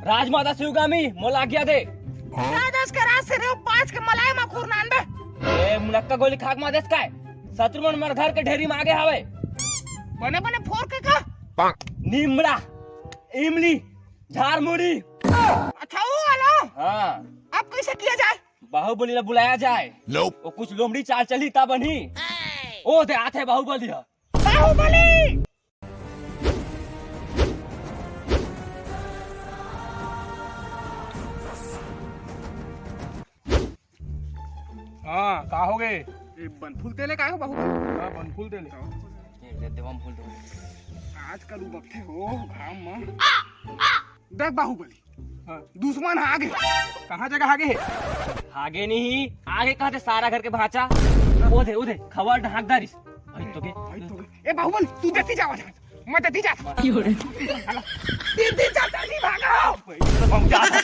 राजमाता शिवगामी मोला आज्ञा दे। दादस के रात से रे 5 के मलाई मा खूर नान बे। ए मुनक्का गोली खाक मा देस काय शत्रु मन मर घर के ढेरी में आगे हावे बने बने फोर के का नीमड़ा इमली झारमुड़ी। अच्छा वो वाला हाँ अब कैसे किया जाए? बाहुबली ला बुलाया जाए। वो कुछ लोमड़ी चाल चली ता बनी। ओ दे आते बाहुबली हा। बाहुबली हाँ का हो गए? ये बनफूल तेले का हो बाहुबली? हाँ बनफूल दे ले। ये दे देवम फूल दो। आजकल बकते हो घाम में। देख बाहुबली हाँ दुश्मन आगे कहाँ जगह आगे है? आगे नहीं आगे कहते सारा घर के भाचा। ओधे ओधे खबर ढाक दारिस भाई तो के ए बाहुबली तू देती जा मैं देती जा। क्यों रे देती जा नहीं भागो। हम जाते